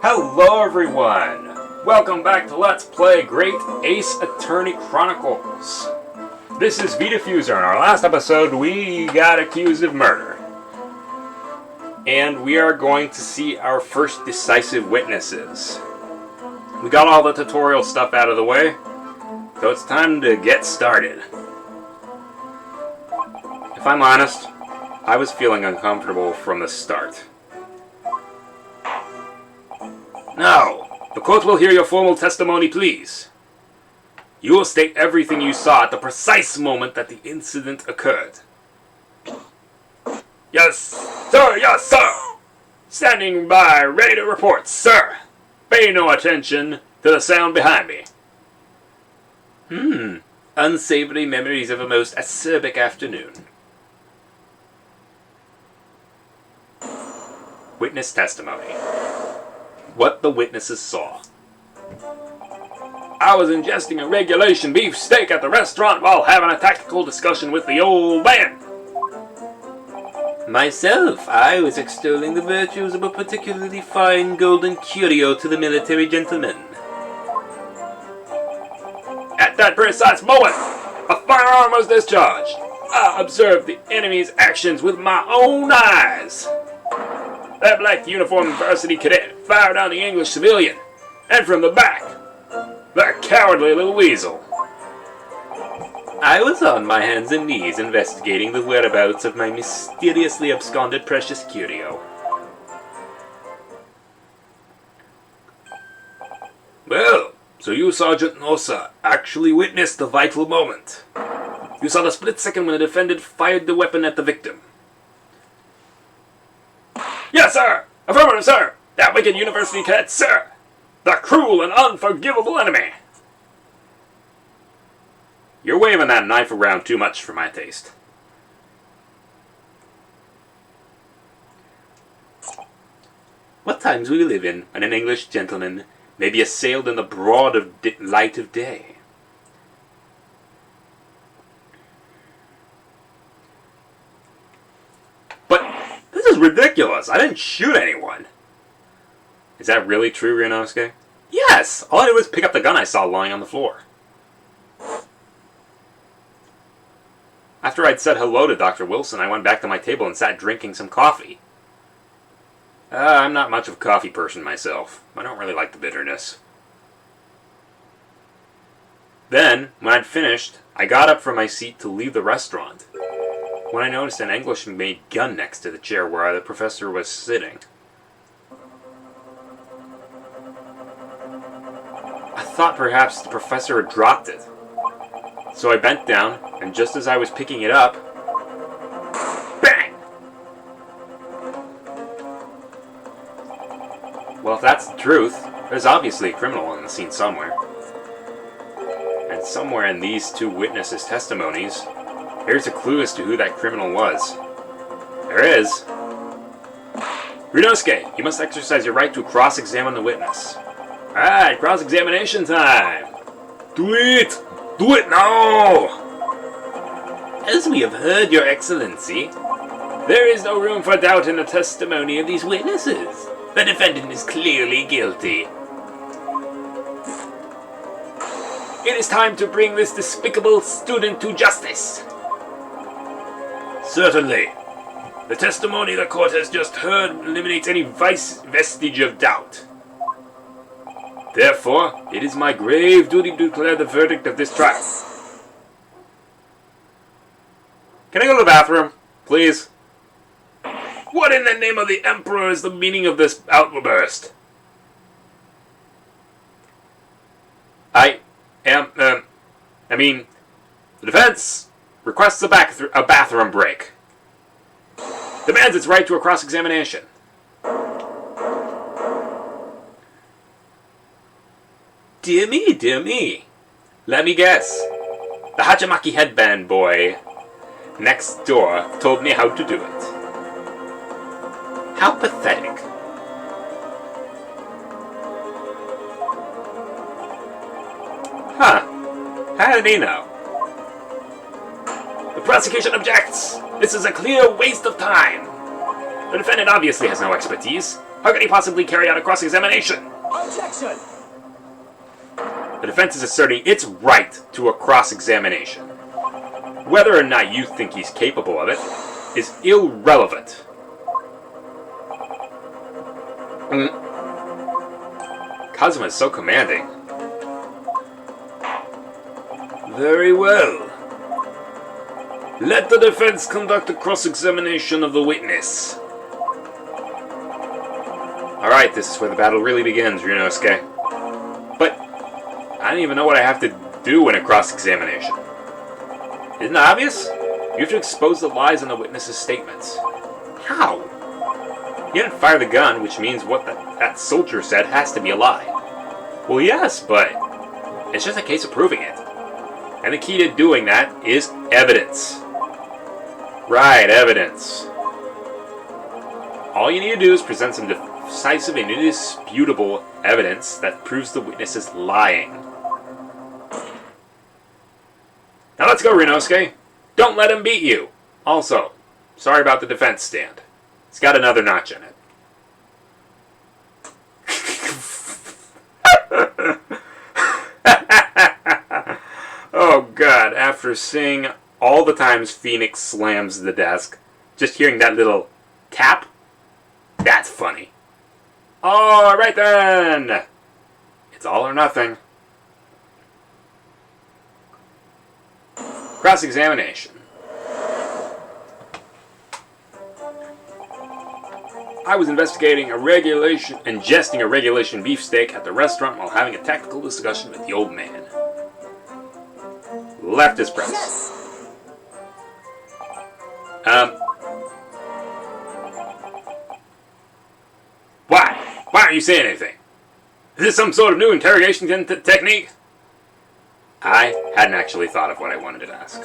Hello everyone! Welcome back to Let's Play Great Ace Attorney Chronicles. This is VDiffuser. In our last episode, we got accused of murder. And we are going to see our first decisive witnesses. We got all the tutorial stuff out of the way, so it's time to get started. If I'm honest, I was feeling uncomfortable from the start. Now, the court will hear your formal testimony, please. You will state everything you saw at the precise moment that the incident occurred. Yes, sir, yes, sir! Standing by, ready to report, sir! Pay no attention to the sound behind me. Unsavory memories of a most acerbic afternoon. Witness testimony. What the witnesses saw. I was ingesting a regulation beef steak at the restaurant while having a tactical discussion with the old man. Myself, I was extolling the virtues of a particularly fine golden curio to the military gentleman. At that precise moment, a firearm was discharged. I observed the enemy's actions with my own eyes. That black uniformed varsity cadet fired on the English civilian, and from the back, that cowardly little weasel. I was on my hands and knees investigating the whereabouts of my mysteriously absconded precious curio. Well, so you, Sergeant Nosa, actually witnessed the vital moment. You saw the split second when the defendant fired the weapon at the victim. Yes, sir! Affirmative, sir! That wicked university cadet, sir! The cruel and unforgivable enemy! You're waving that knife around too much for my taste. What times we live in when an English gentleman may be assailed in the broad light of day. But this is ridiculous. I didn't shoot anyone. Is that really true, Ryunosuke? Yes! All I did was pick up the gun I saw lying on the floor. After I'd said hello to Dr. Wilson, I went back to my table and sat drinking some coffee. I'm not much of a coffee person myself. I don't really like the bitterness. Then, when I'd finished, I got up from my seat to leave the restaurant, when I noticed an English-made gun next to the chair where the professor was sitting. I thought perhaps the professor had dropped it. So I bent down, and just as I was picking it up, bang! Well, if that's the truth, there's obviously a criminal on the scene somewhere. And somewhere in these two witnesses' testimonies, here's a clue as to who that criminal was. There is. Ryunosuke, you must exercise your right to cross-examine the witness. Alright, cross-examination time! Do it! Do it now! As we have heard, Your Excellency, there is no room for doubt in the testimony of these witnesses. The defendant is clearly guilty. It is time to bring this despicable student to justice. Certainly. The testimony the court has just heard eliminates any vestige of doubt. Therefore, it is my grave duty to declare the verdict of this trial. Can I go to the bathroom, please? What in the name of the Emperor is the meaning of this outburst? The defense requests a bathroom break. Demands its right to a cross-examination. Dear me, dear me. Let me guess. The Hachimaki headband boy next door told me how to do it. How pathetic. Huh. How did he know? The prosecution objects. This is a clear waste of time. The defendant obviously has no expertise. How could he possibly carry out a cross-examination? Objection! The defense is asserting its right to a cross-examination. Whether or not you think he's capable of it is irrelevant. Kazuma is so commanding. Very well. Let the defense conduct a cross-examination of the witness. Alright, this is where the battle really begins, Ryunosuke. But I don't even know what I have to do in a cross-examination. Isn't it obvious? You have to expose the lies in the witness's statements. How? You didn't fire the gun, which means what that soldier said has to be a lie. Well, yes, but it's just a case of proving it. And the key to doing that is evidence. Right, evidence. All you need to do is present some decisive and indisputable evidence that proves the witness is lying. Now let's go, Ryunosuke. Don't let him beat you. Also, sorry about the defense stand. It's got another notch in it. Oh god, after seeing all the times Phoenix slams the desk, just hearing that little tap, that's funny. Alright then! It's all or nothing. Cross-examination. I was ingesting a regulation beefsteak at the restaurant while having a tactical discussion with the old man. Leftist press. Yes. Why? Why aren't you saying anything? Is this some sort of new interrogation technique? I hadn't actually thought of what I wanted to ask.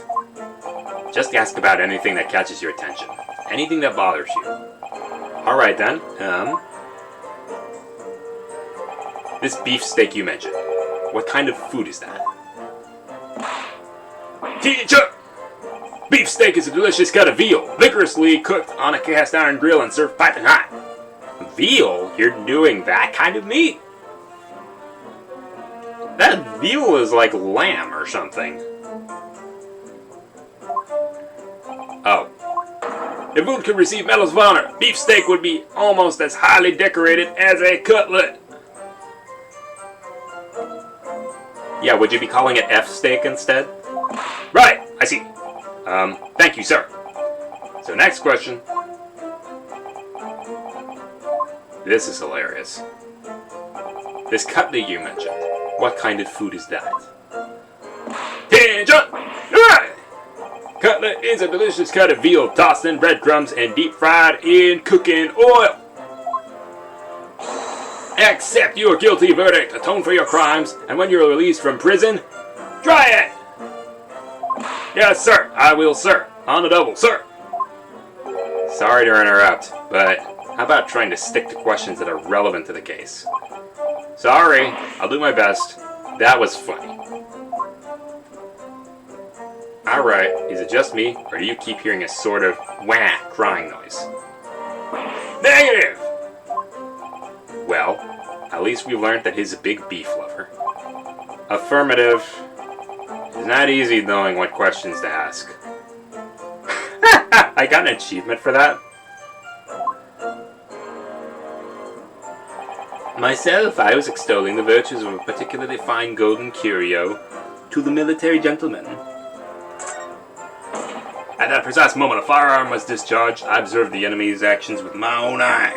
Just ask about anything that catches your attention. Anything that bothers you. Alright then, this beefsteak you mentioned. What kind of food is that? Teacher! Beefsteak is a delicious cut of veal, vigorously cooked on a cast iron grill and served piping hot. Veal? You're doing that kind of meat? That veal is like lamb or something. Oh. If food could receive medals of honor, beefsteak would be almost as highly decorated as a cutlet. Yeah, would you be calling it F-steak instead? Right, I see. Thank you, sir. So next question. This is hilarious. This cutlet you mentioned, what kind of food is that? Attention! Alright! Cutlet is a delicious cut of veal tossed in breadcrumbs and deep fried in cooking oil. Accept your guilty verdict, atone for your crimes, and when you're released from prison, try it! Yes, sir, I will, sir. On the double, sir. Sorry to interrupt, but how about trying to stick to questions that are relevant to the case? Sorry, I'll do my best. That was funny. Alright, is it just me, or do you keep hearing a sort of wah crying noise? Negative! Well, at least we learned that he's a big beef lover. Affirmative. It's not easy knowing what questions to ask. I got an achievement for that. Myself, I was extolling the virtues of a particularly fine golden curio to the military gentleman. At that precise moment a firearm was discharged, I observed the enemy's actions with my own eye.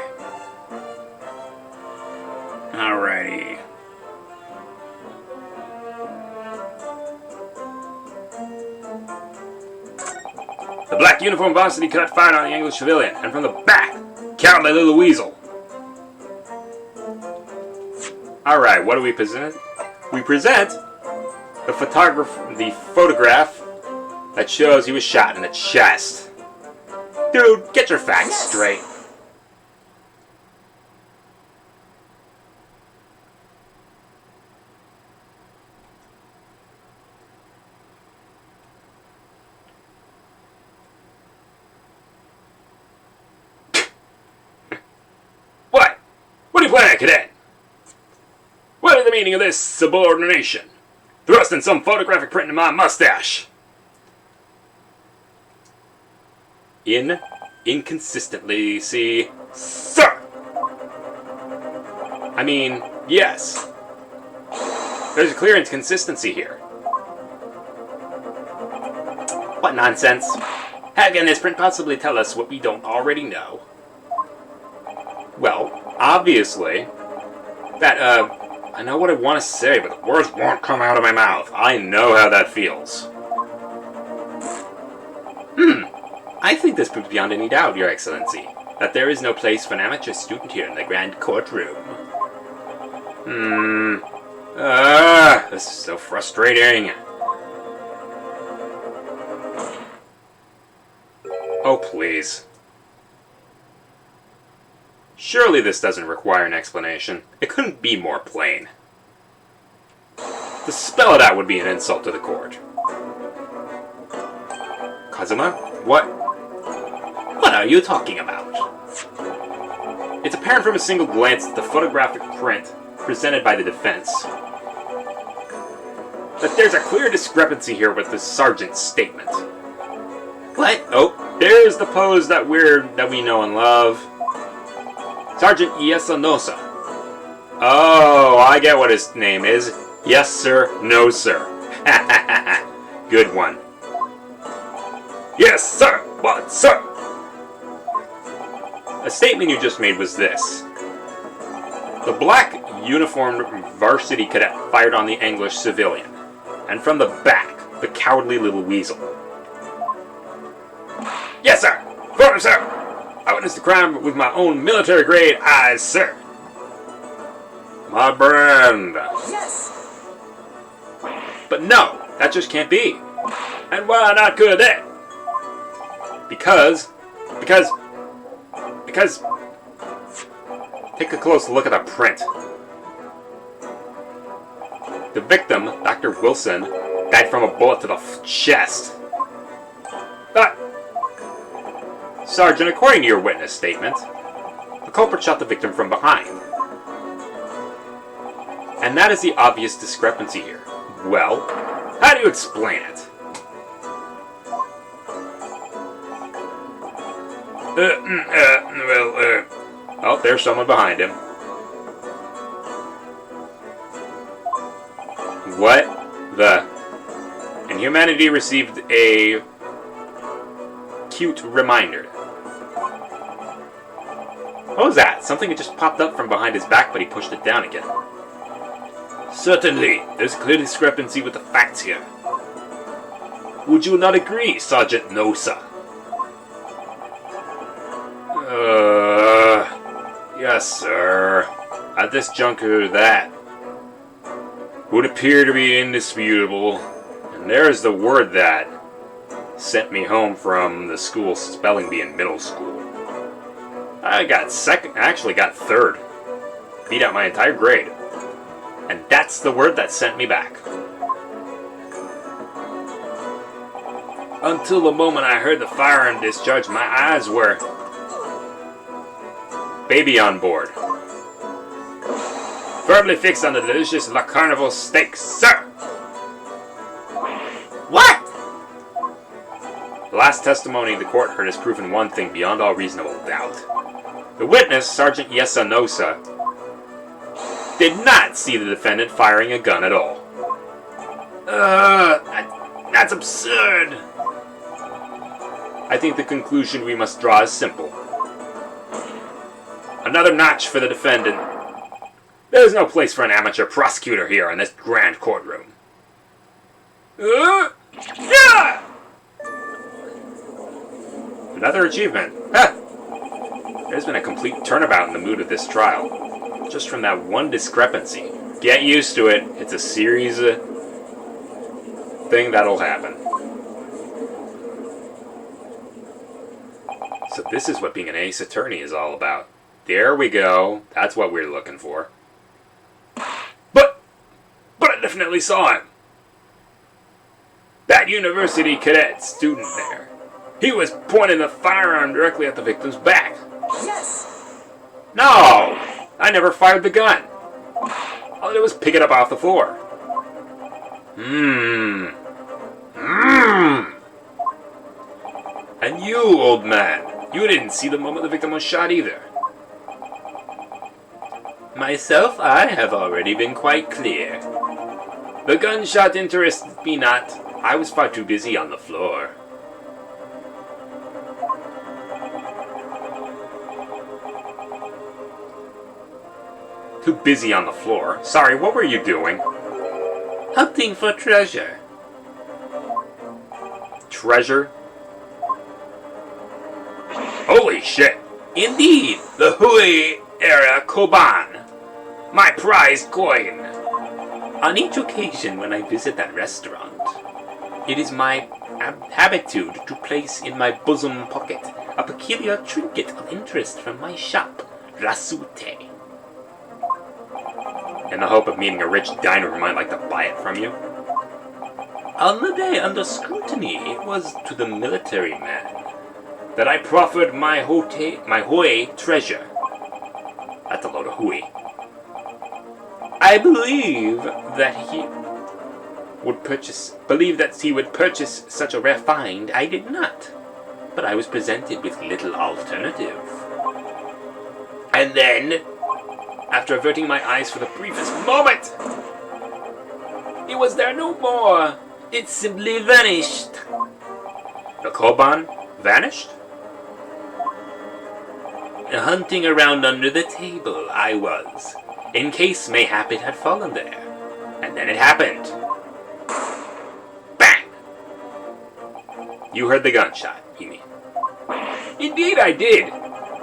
Alrighty. The black uniform varsity cadet fired on the English civilian, and from the back, killed my little weasel. Alright, what do we present? We present the photograph that shows he was shot in the chest. Dude, get your facts straight. What? cadet. What is the meaning of this subordination? Thrusting some photographic print in my mustache. Inconsistently, see, sir. I mean, yes. There's a clear inconsistency here. What nonsense? How can this print possibly tell us what we don't already know? Well, obviously, I know what I want to say, but the words won't come out of my mouth. I know how that feels. I think this proves beyond any doubt, Your Excellency, that there is no place for an amateur student here in the Grand Courtroom. This is so frustrating. Oh, please. Surely this doesn't require an explanation. It couldn't be more plain. To spell it out would be an insult to the court. Kazuma? What are you talking about? It's apparent from a single glance at the photographic print presented by the defense that there's a clear discrepancy here with the sergeant's statement. What? Oh, there's the pose that we know and love. Sergeant Yasunosa. Oh, I get what his name is. Yes, sir. No, sir. Good one. Yes, sir. What, sir? A statement you just made was this. The black uniformed varsity cadet fired on the English civilian, and from the back, the cowardly little weasel. Yes, sir. Affirmative, sir. I witnessed the crime with my own military-grade eyes, sir. My brand. Yes. But no, that just can't be. And why not could that? Because... Take a close look at the print. The victim, Dr. Wilson, died from a bullet to the chest. But, Sergeant, according to your witness statement, the culprit shot the victim from behind. And that is the obvious discrepancy here. Well, how do you explain it? Oh, there's someone behind him. What the... And humanity received a cute reminder. What was that? Something had just popped up from behind his back, but he pushed it down again. Certainly, there's a clear discrepancy with the facts here. Would you not agree, Sergeant Nosa? Yes, sir. At this juncture, that would appear to be indisputable. And there's the word that sent me home from the school spelling bee in middle school. I got second, actually got third. Beat out my entire grade. And that's the word that sent me back. Until the moment I heard the firearm discharge, my eyes were... Baby on board. Firmly fixed on the delicious La Carnival steak, sir! What? The last testimony the court heard has proven one thing beyond all reasonable doubt. The witness, Sergeant Yasunosa, did not see the defendant firing a gun at all. That's absurd. I think the conclusion we must draw is simple. Another notch for the defendant. There's no place for an amateur prosecutor here in this grand courtroom. Yeah! Another achievement. There's been a complete turnabout in the mood of this trial. Just from that one discrepancy. Get used to it. It's a series thing that'll happen. So this is what being an ace attorney is all about. There we go. That's what we're looking for. But I definitely saw him. That university cadet student there. He was pointing the firearm directly at the victim's back. Yes. No! I never fired the gun. All I did was pick it up off the floor. And you, old man, you didn't see the moment the victim was shot either. Myself, I have already been quite clear. The gunshot interested me not. I was far too busy on the floor. Too busy on the floor? Sorry, what were you doing? Hunting for treasure. Treasure? Holy shit! Indeed, the Hui-era Koban. My prized coin. On each occasion when I visit that restaurant, it is my habitude to place in my bosom pocket a peculiar trinket of interest from my shop, Rasute. In the hope of meeting a rich diner who might like to buy it from you. On the day under scrutiny, it was to the military man that I proffered my Hui treasure. That's a load of Hui. I believe that he would purchase such a rare find. I did not, but I was presented with little alternative. And then, after averting my eyes for the briefest moment, it was there no more. It simply vanished. The Koban vanished? Hunting around under the table, I was, in case mayhap it had fallen there. And then it happened. Bang! You heard the gunshot, you mean? Indeed I did,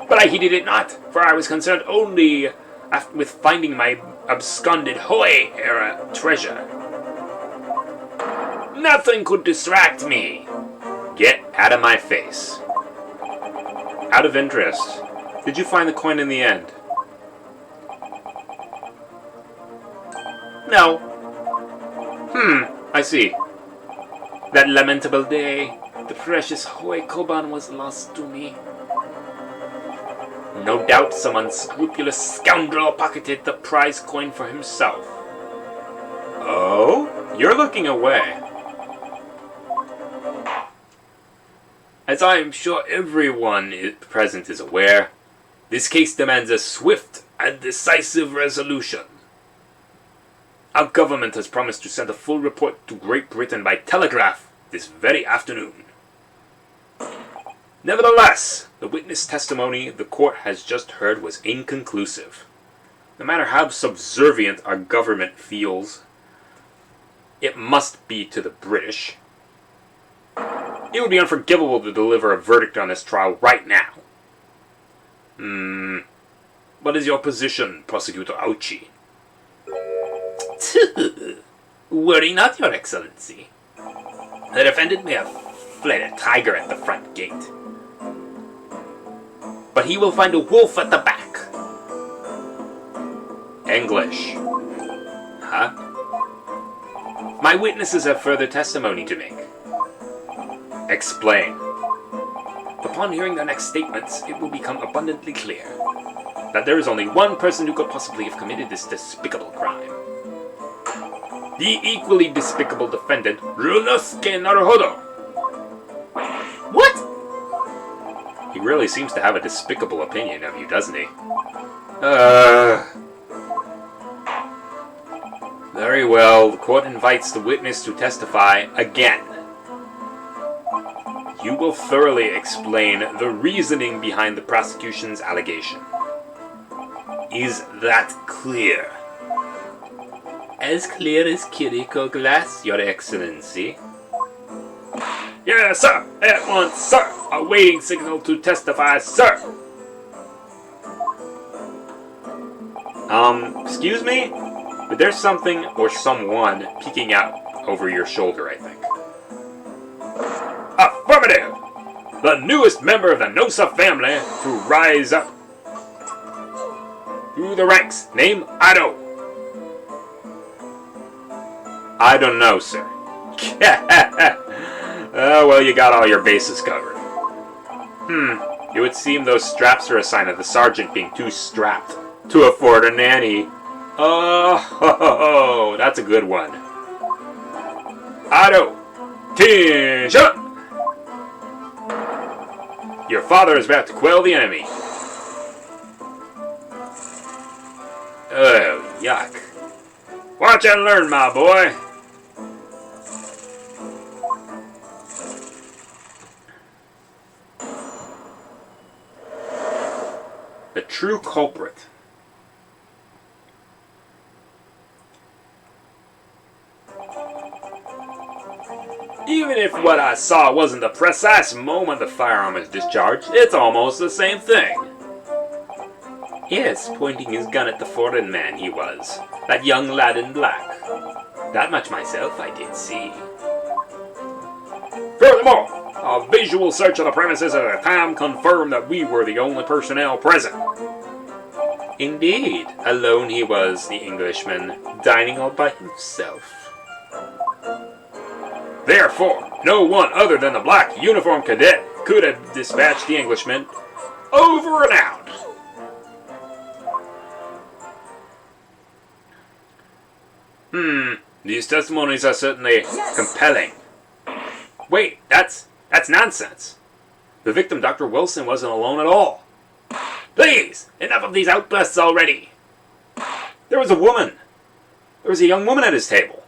but I heeded it not, for I was concerned only with finding my absconded Hui-era treasure. Nothing could distract me. Get out of my face. Out of interest, did you find the coin in the end? No. I see. That lamentable day, the precious Hui Koban was lost to me. No doubt some unscrupulous scoundrel pocketed the prize coin for himself. Oh? You're looking away. As I am sure everyone present is aware, this case demands a swift and decisive resolution. Our government has promised to send a full report to Great Britain by telegraph this very afternoon. Nevertheless, the witness testimony the court has just heard was inconclusive. No matter how subservient our government feels, it must be to the British. It would be unforgivable to deliver a verdict on this trial right now. What is your position, Prosecutor Auchi? Worry not, Your Excellency. The defendant may have fled a tiger at the front gate, but he will find a wolf at the back. English. Huh? My witnesses have further testimony to make. Explain. Upon hearing their next statements, it will become abundantly clear that there is only one person who could possibly have committed this despicable crime. The equally despicable defendant, Ryunosuke Naruhodo. What? He really seems to have a despicable opinion of you, doesn't he? Very well, the court invites the witness to testify again. You will thoroughly explain the reasoning behind the prosecution's allegation. Is that clear? As clear as Kiriko glass, Your Excellency. Yes, sir! At once, sir! Awaiting signal to testify, sir! Excuse me? But there's something or someone peeking out over your shoulder, I think. Affirmative! The newest member of the Nosa family to rise up through the ranks. Name Ado. I don't know, sir. Oh, well, you got all your bases covered. It would seem those straps are a sign of the sergeant being too strapped. to afford a nanny. Oh, that's a good one. Attention! Your father is about to quell the enemy. Oh, yuck. Watch and learn, my boy. The true culprit. Even if what I saw wasn't the precise moment the firearm was discharged, it's almost the same thing. Yes, pointing his gun at the foreign man he was. That young lad in black. That much myself I did see. Furthermore, a visual search of the premises at the time confirmed that we were the only personnel present. Indeed, alone he was, the Englishman, dining all by himself. Therefore, no one other than the black uniformed cadet could have dispatched the Englishman. Over and out. These testimonies are certainly compelling. Wait, that's nonsense. The victim, Dr. Wilson, wasn't alone at all. Please, enough of these outbursts already. There was a woman. There was a young woman at his table.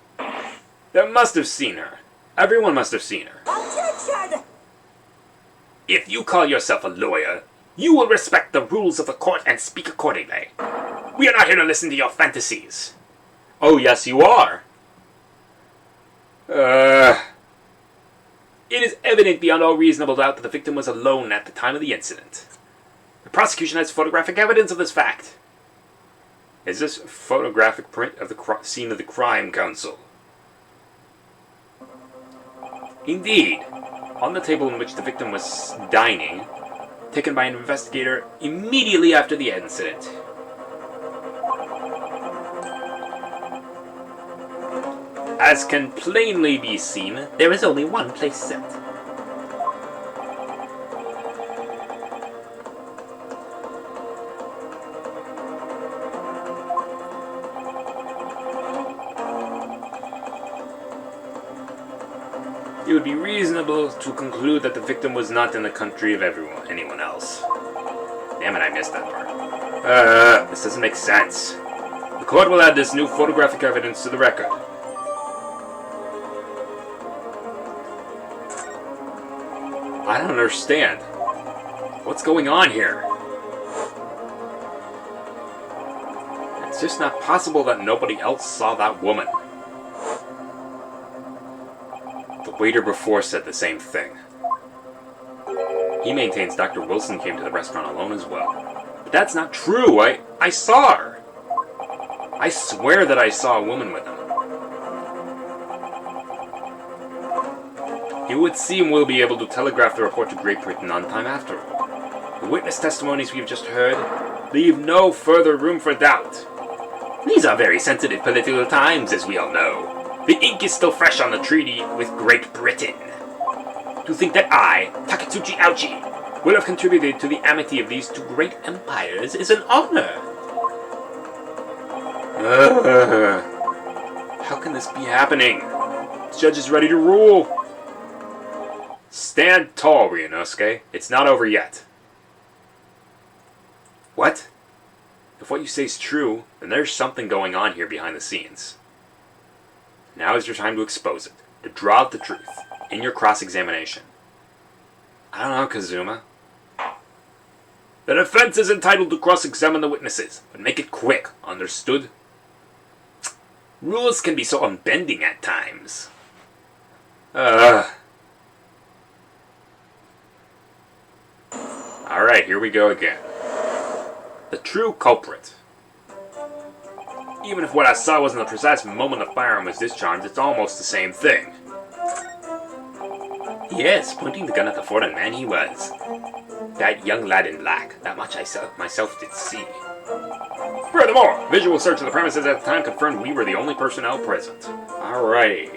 They must have seen her. Everyone must have seen her. Attention! If you call yourself a lawyer, you will respect the rules of the court and speak accordingly. We are not here to listen to your fantasies. Oh, yes, you are. It is evident beyond all reasonable doubt that the victim was alone at the time of the incident. The prosecution has photographic evidence of this fact. Is this a photographic print of the scene of the crime, counsel? Indeed, on the table in which the victim was dining, taken by an investigator immediately after the incident. As can plainly be seen, there is only one place set. It would be reasonable to conclude that the victim was not in the country of anyone else. Damn it, I missed that part. This doesn't make sense. The court will add this new photographic evidence to the record. I don't understand. What's going on here? It's just not possible that nobody else saw that woman. The waiter before said the same thing. He maintains Dr. Wilson came to the restaurant alone as well. But that's not true. I saw her. I swear that I saw a woman with him. It would seem we'll be able to telegraph the report to Great Britain on time after all. The witness testimonies we've just heard leave no further room for doubt. These are very sensitive political times, as we all know. The ink is still fresh on the treaty with Great Britain. To think that I, Takatsuchi Ouchi, will have contributed to the amity of these two great empires is an honor. How can this be happening? The judge is ready to rule. Stand tall, Ryunosuke. It's not over yet. What? If what you say is true, then there's something going on here behind the scenes. Now is your time to expose it, to draw out the truth, in your cross-examination. I don't know, Kazuma. The defense is entitled to cross-examine the witnesses, but make it quick, understood? Rules can be so unbending at times. Alright, here we go again. The true culprit. Even if what I saw wasn't the precise moment the firearm was discharged, it's almost the same thing. Yes, pointing the gun at the foreign man he was. That young lad in black, that much I myself did see. Furthermore, visual search of the premises at the time confirmed we were the only personnel present. Alrighty.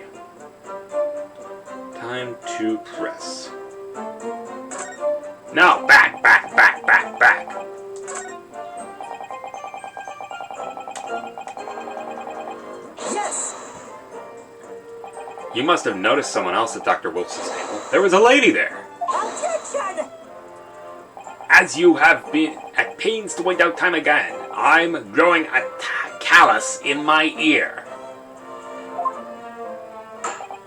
Time to press. Now, back. You must have noticed someone else at Dr. Wilson's table. There was a lady there. Objection! As you have been at pains to point out time again, I'm growing a callus in my ear.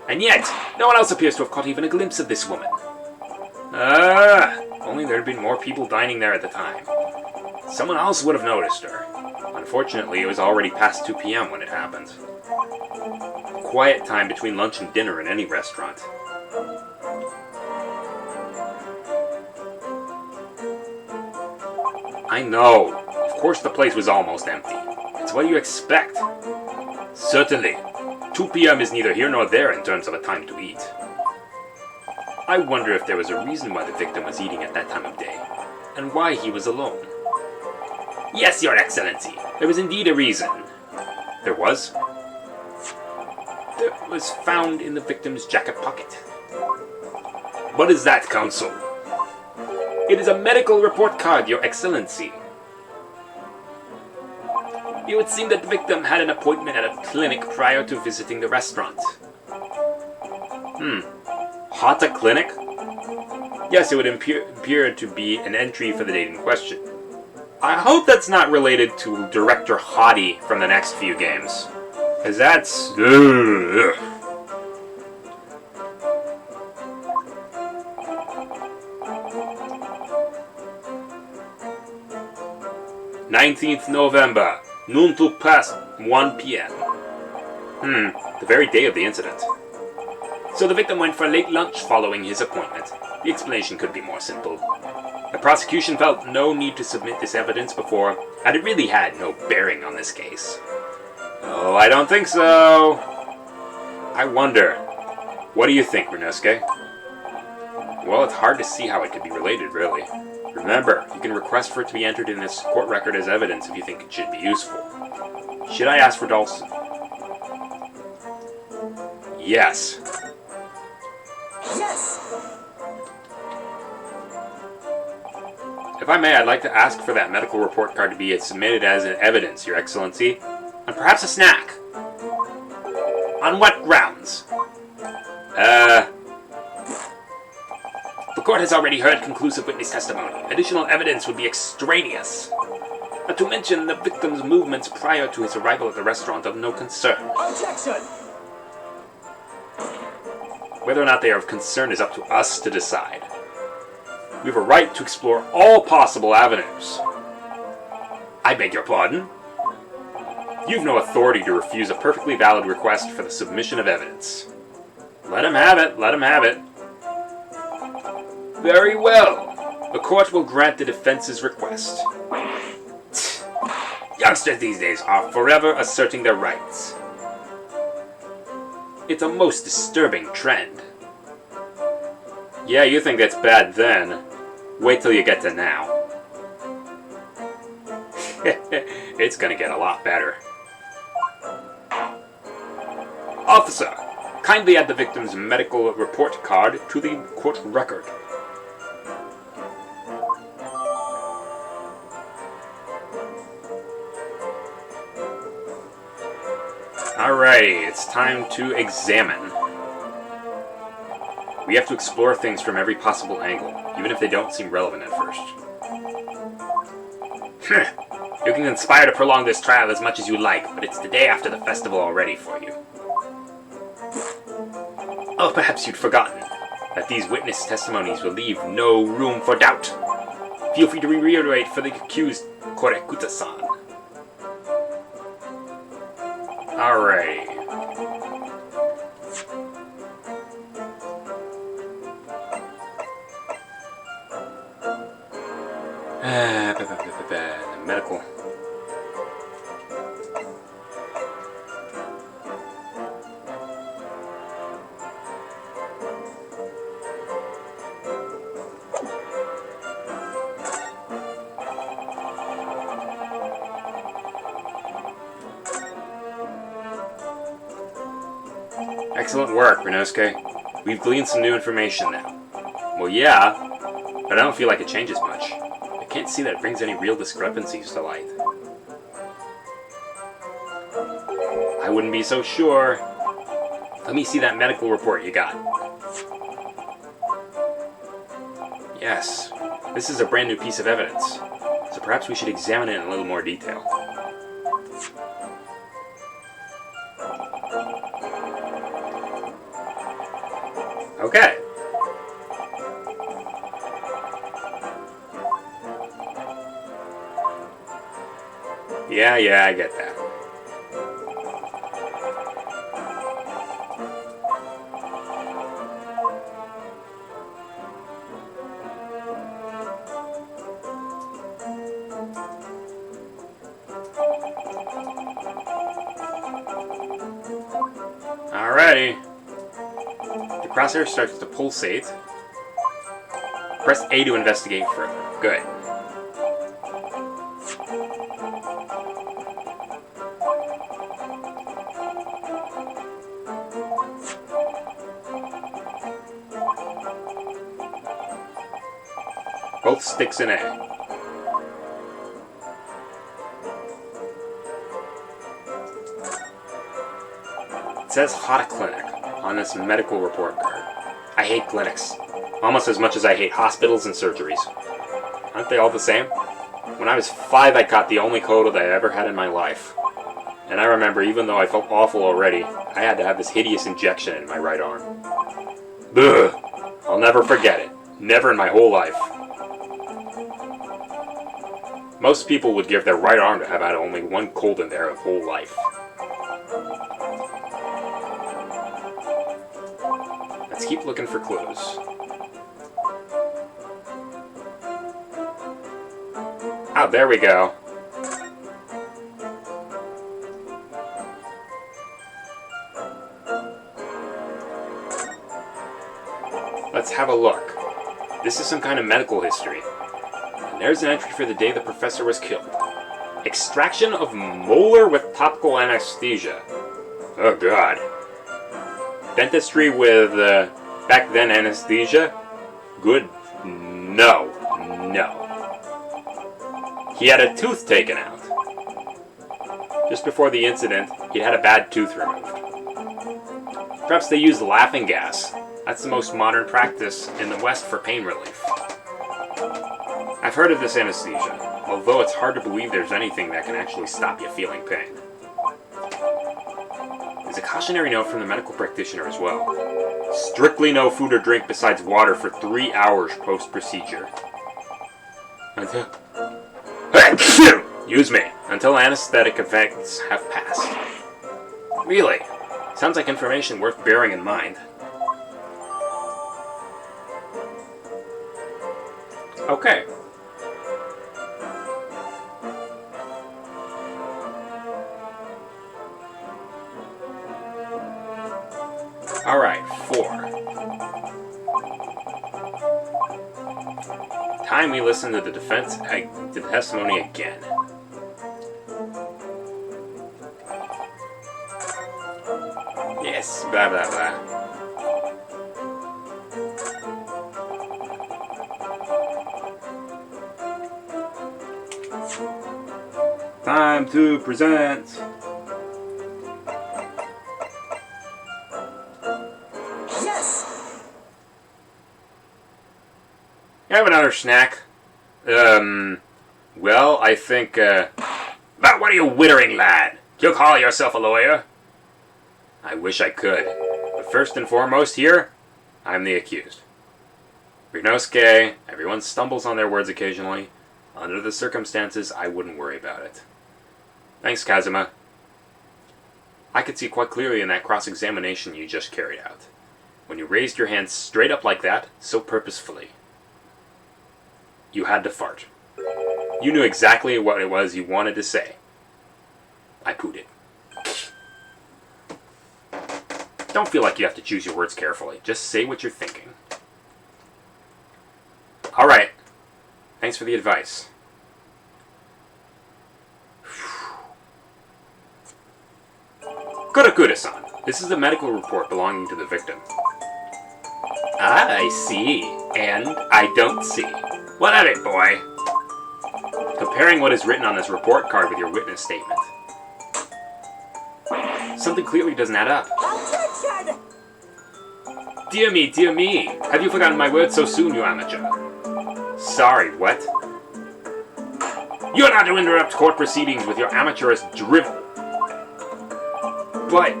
And yet, no one else appears to have caught even a glimpse of this woman. Only there had been more people dining there at the time. Someone else would have noticed her. Unfortunately, it was already past 2 p.m. when it happened. Quiet time between lunch and dinner in any restaurant. I know. Of course the place was almost empty. It's what you expect. Certainly. 2 p.m. is neither here nor there in terms of a time to eat. I wonder if there was a reason why the victim was eating at that time of day, and why he was alone. Yes, Your Excellency. There was indeed a reason. There was? That was found in the victim's jacket pocket. What is that, Counsel? It is a medical report card, Your Excellency. It would seem that the victim had an appointment at a clinic prior to visiting the restaurant. Hot a clinic? Yes, it would appear to be an entry for the date in question. I hope that's not related to Director Hottie from the next few games. Because that's... Ugh. "19th November, noon to past 1 p.m. The very day of the incident. So the victim went for late lunch following his appointment. The explanation could be more simple. The prosecution felt no need to submit this evidence before, and it really had no bearing on this case. Oh, I don't think so. I wonder. What do you think, Ryunosuke? Well, it's hard to see how it could be related, really. Remember, you can request for it to be entered in this court record as evidence if you think it should be useful. Should I ask for Dawson? Yes. Yes! If I may, I'd like to ask for that medical report card to be submitted as an evidence, Your Excellency. And perhaps a snack. On what grounds? The court has already heard conclusive witness testimony. Additional evidence would be extraneous. Not to mention the victim's movements prior to his arrival at the restaurant of no concern. Objection! Whether or not they are of concern is up to us to decide. We have a right to explore all possible avenues. I beg your pardon? You've no authority to refuse a perfectly valid request for the submission of evidence. Let him have it, let him have it. Very well. The court will grant the defense's request. Youngsters these days are forever asserting their rights. It's a most disturbing trend. Yeah, you think that's bad then. Wait till you get to now. It's gonna get a lot better. Officer, kindly add the victim's medical report card to the court record. Alrighty, it's time to examine. We have to explore things from every possible angle, even if they don't seem relevant at first. You can conspire to prolong this trial as much as you like, but it's the day after the festival already for you. Oh, perhaps you'd forgotten that these witness testimonies will leave no room for doubt. Feel free to reiterate for the accused, Korekuta-san. Alright. Medical. Excellent work, Ryunosuke. We've gleaned some new information now. Well, yeah, but I don't feel like it changes much. I can't see that it brings any real discrepancies to light. I wouldn't be so sure. Let me see that medical report you got. Yes, this is a brand new piece of evidence, so perhaps we should examine it in a little more detail. Okay. Yeah, I get that. Alrighty. The crosshair starts to pulsate. Press A to investigate further. Good. Both sticks in A. It says Hot Clinic on this medical report card. I hate clinics, almost as much as I hate hospitals and surgeries. Aren't they all the same? When I was 5, I caught the only cold that I ever had in my life. And I remember, even though I felt awful already, I had to have this hideous injection in my right arm. Ugh! I'll never forget it. Never in my whole life. Most people would give their right arm to have had only one cold in their whole life. Let's keep looking for clues. Oh, there we go. Let's have a look. This is some kind of medical history. And there's an entry for the day the professor was killed. Extraction of molar with topical anesthesia. Oh god. Dentistry with, back then anesthesia? Good? No. He had a tooth taken out. Just before the incident, he'd had a bad tooth removed. Perhaps they used laughing gas. That's the most modern practice in the West for pain relief. I've heard of this anesthesia, although it's hard to believe there's anything that can actually stop you feeling pain. There's a cautionary note from the medical practitioner as well. Strictly no food or drink besides water for 3 hours post-procedure. Use me, until anesthetic effects have passed. Really? Sounds like information worth bearing in mind. Okay. Alright, 4. Time we listen to the the testimony again. Yes, blah blah blah. Time to present. Yes! You have another snack? Well, I think, But what are you wittering, lad? You call yourself a lawyer? I wish I could. But first and foremost here, I'm the accused. Ryunosuke, everyone stumbles on their words occasionally. Under the circumstances, I wouldn't worry about it. Thanks, Kazuma. I could see quite clearly in that cross-examination you just carried out. When you raised your hands straight up like that, so purposefully. You had to fart. You knew exactly what it was you wanted to say. I pooed it. Don't feel like you have to choose your words carefully. Just say what you're thinking. Alright. Thanks for the advice. Kurakura-san, this is a medical report belonging to the victim. Ah, I see. And I don't see. What of it, boy? Comparing what is written on this report card with your witness statement. Something clearly doesn't add up. Attention! Dear me, dear me. Have you forgotten my words so soon, you amateur? Sorry, what? You're not to interrupt court proceedings with your amateurish drivel. But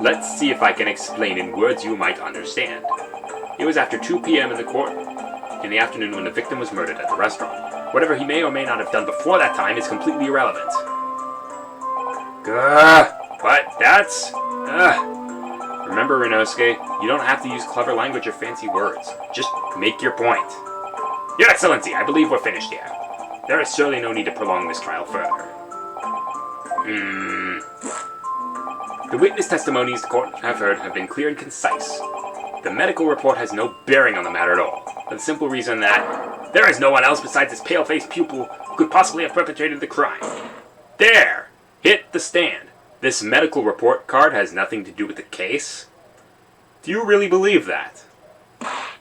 let's see if I can explain in words you might understand. It was after 2 p.m. in the afternoon when the victim was murdered at the restaurant. Whatever he may or may not have done before that time is completely irrelevant. But that's... Remember, Ryunosuke, you don't have to use clever language or fancy words. Just make your point. Your Excellency, I believe we're finished here. There is surely no need to prolong this trial further. The witness testimonies the court have heard have been clear and concise. The medical report has no bearing on the matter at all, for the simple reason that there is no one else besides this pale-faced pupil who could possibly have perpetrated the crime. There! Hit the stand. This medical report card has nothing to do with the case? Do you really believe that?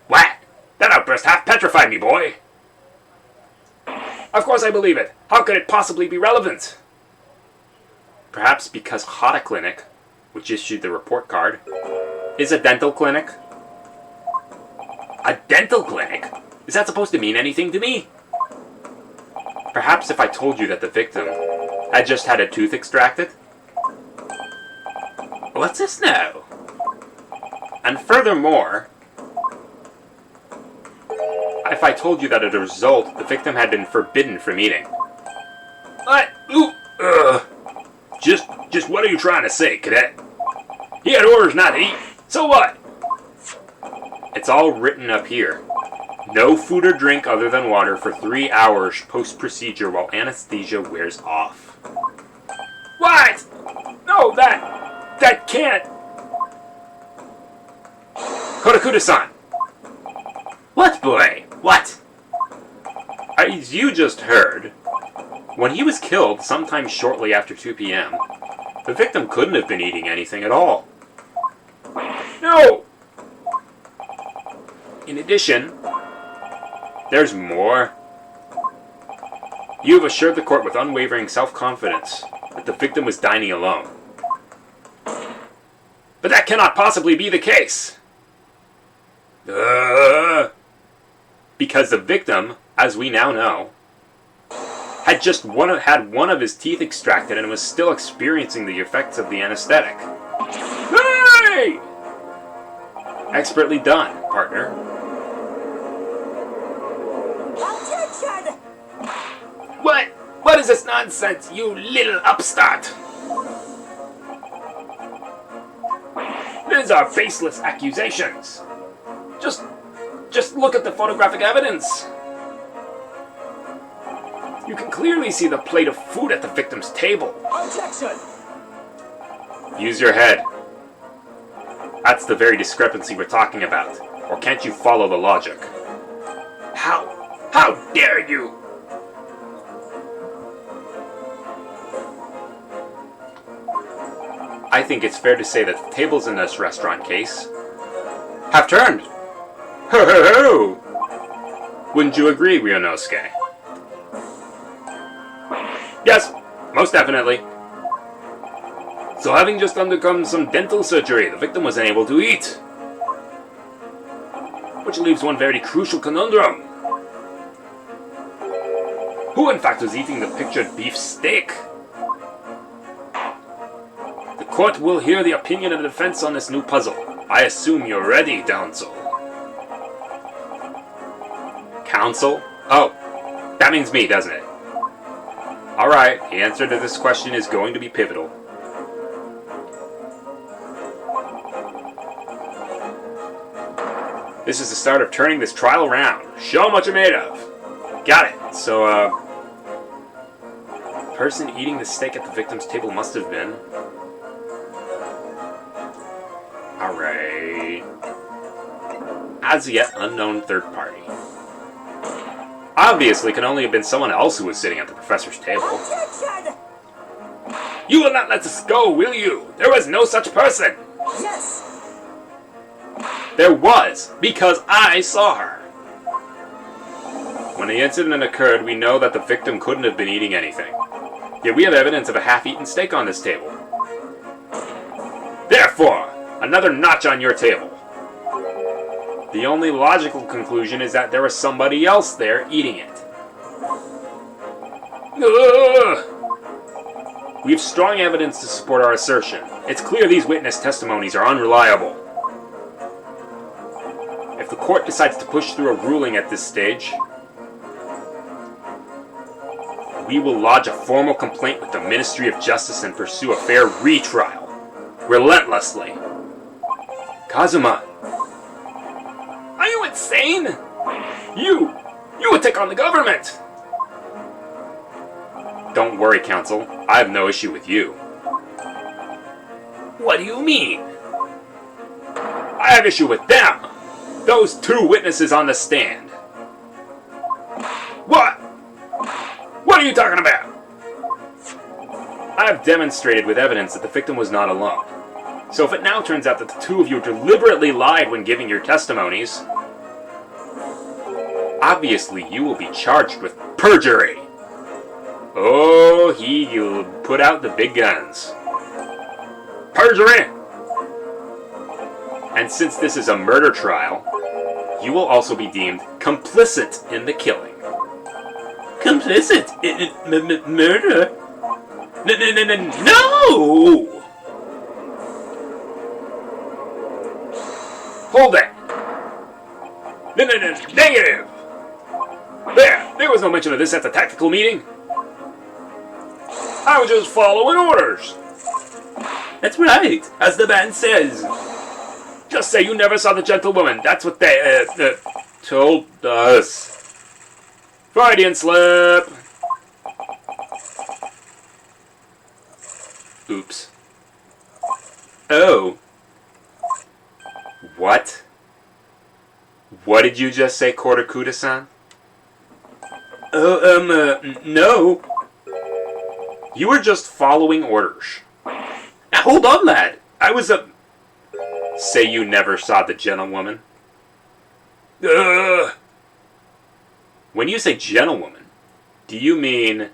What? That outburst half petrified me, boy! Of course I believe it. How could it possibly be relevant? Perhaps because Hata Clinic, which issued the report card, is a dental clinic? A dental clinic? Is that supposed to mean anything to me? Perhaps if I told you that the victim had just had a tooth extracted? What's this now? And furthermore, if I told you that as a result, the victim had been forbidden from eating. What? Ooh, Just what are you trying to say, cadet? He had orders not to eat. So what? It's all written up here. No food or drink other than water for 3 hours post-procedure while anesthesia wears off. What? No, that can't. Kodakuda-san. What, boy? What? As you just heard, when he was killed sometime shortly after 2 p.m., the victim couldn't have been eating anything at all. No! In addition, there's more. You have assured the court with unwavering self-confidence that the victim was dining alone. But that cannot possibly be the case! Because the victim, as we now know, had just had one of his teeth extracted and was still experiencing the effects of the anesthetic. Hey! Expertly done, partner. Objection! What? What is this nonsense, you little upstart? These are baseless accusations. Just look at the photographic evidence. You can clearly see the plate of food at the victim's table. Objection! Use your head. That's the very discrepancy we're talking about. Or can't you follow the logic? How dare you? I think it's fair to say that the tables in this restaurant case have turned. Ho ho ho! Wouldn't you agree, Ryunosuke? Yes, most definitely. So having just undergone some dental surgery, the victim was unable to eat. Which leaves one very crucial conundrum. Who in fact was eating the pictured beef steak? The court will hear the opinion of the defense on this new puzzle. I assume you're ready, counsel. Counsel? Oh, that means me, doesn't it? Alright, the answer to this question is going to be pivotal. This is the start of turning this trial around. Show 'em what you're made of. Got it. So, the person eating the steak at the victim's table must have been... Alright. As yet unknown third party. Obviously, can only have been someone else who was sitting at the professor's table. Objection! You will not let us go, will you? There was no such person! Yes! There was, because I saw her. When the incident occurred, we know that the victim couldn't have been eating anything. Yet we have evidence of a half-eaten steak on this table. Therefore, another notch on your table. The only logical conclusion is that there was somebody else there eating it. Ugh! We have strong evidence to support our assertion. It's clear these witness testimonies are unreliable. If the court decides to push through a ruling at this stage, we will lodge a formal complaint with the Ministry of Justice and pursue a fair retrial. Relentlessly. Kazuma. Are you insane? You would take on the government! Don't worry, Counsel. I have no issue with you. What do you mean? I have issue with them! Those two witnesses on the stand. What? What are you talking about? I have demonstrated with evidence that the victim was not alone. So if it now turns out that the two of you deliberately lied when giving your testimonies, obviously you will be charged with perjury. Oh, he'll put out the big guns. Perjury! And since this is a murder trial, you will also be deemed complicit in the killing. Complicit in murder? No! Hold it! Negative! There was no mention of this at the tactical meeting. I was just following orders. That's right, as the band says. Just say you never saw the gentlewoman. That's what they told us. Freudian slip. Oops. Oh. What? What did you just say, Kotokuda-san? No. You were just following orders. Now hold on, lad. I was Say you never saw the gentlewoman? When you say gentlewoman, do you mean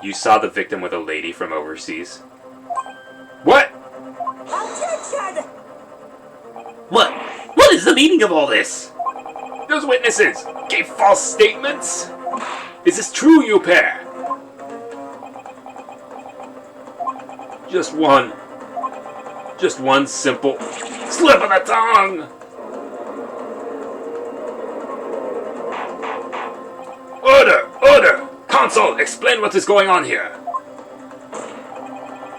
you saw the victim with a lady from overseas? What? Objection! What is the meaning of all this? Those witnesses gave false statements? Is this true, you pair? Just one simple slip of the tongue! Order! Consul, explain what is going on here.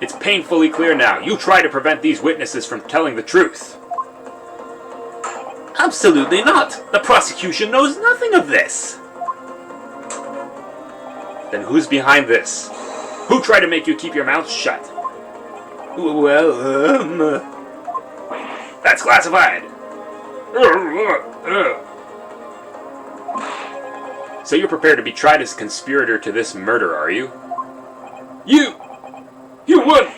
It's painfully clear now. You try to prevent these witnesses from telling the truth. Absolutely not. The prosecution knows nothing of this. Then who's behind this? Who tried to make you keep your mouth shut? Well, that's classified. So you're prepared to be tried as conspirator to this murder, are you? You would!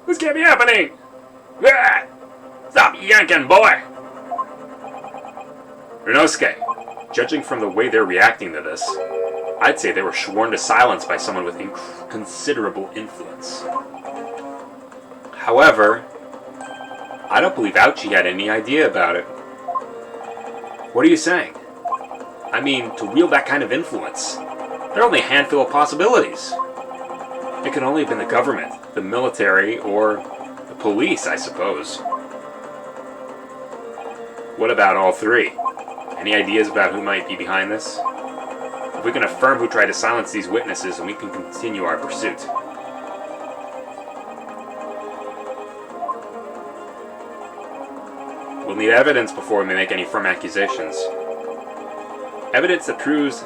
This can't be happening! Ah! Stop yanking, boy! Ryunosuke, judging from the way they're reacting to this, I'd say they were sworn to silence by someone with considerable influence. However, I don't believe Ouchi had any idea about it. What are you saying? I mean, to wield that kind of influence, there are only a handful of possibilities. It could only have been the government, the military, or the police, I suppose. What about all three? Any ideas about who might be behind this? If we can affirm who tried to silence these witnesses, then we can continue our pursuit. We'll need evidence before we make any firm accusations. Evidence that proves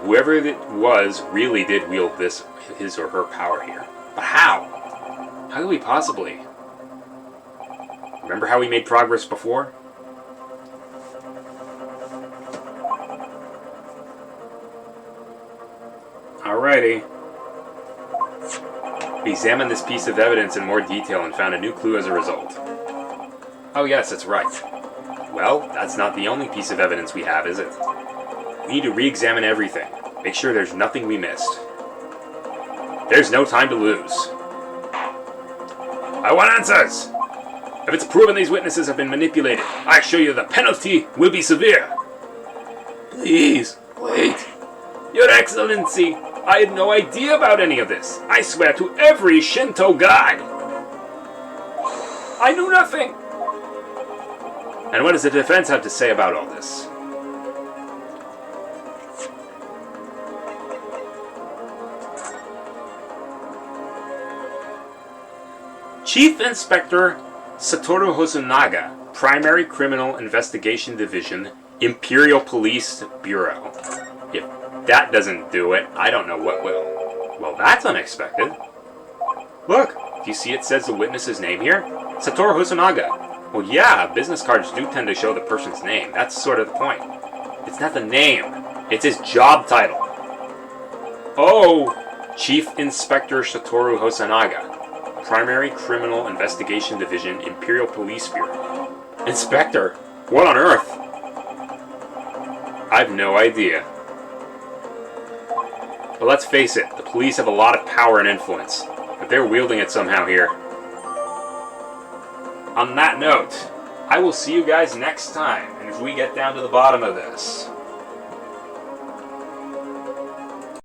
whoever it was really did wield his or her power here. But how? How could we possibly? Remember how we made progress before? Alrighty. We examined this piece of evidence in more detail and found a new clue as a result. Oh yes, that's right. Well, that's not the only piece of evidence we have, is it? We need to re-examine everything. Make sure there's nothing we missed. There's no time to lose. I want answers! If it's proven these witnesses have been manipulated, I assure you the penalty will be severe. Please, wait. Your Excellency, I had no idea about any of this. I swear to every Shinto god. I knew nothing. And what does the defense have to say about all this? Chief Inspector Satoru Hosonaga, Primary Criminal Investigation Division, Imperial Police Bureau. If that doesn't do it, I don't know what will. Well, that's unexpected. Look, do you see it says the witness's name here? Satoru Hosonaga. Well, yeah, business cards do tend to show the person's name. That's sort of the point. It's not the name. It's his job title. Oh, Chief Inspector Satoru Hosonaga. Primary Criminal Investigation Division, Imperial Police Bureau. Inspector? What on earth? I've no idea. But let's face it, the police have a lot of power and influence. But they're wielding it somehow here. On that note, I will see you guys next time, and if we get down to the bottom of this.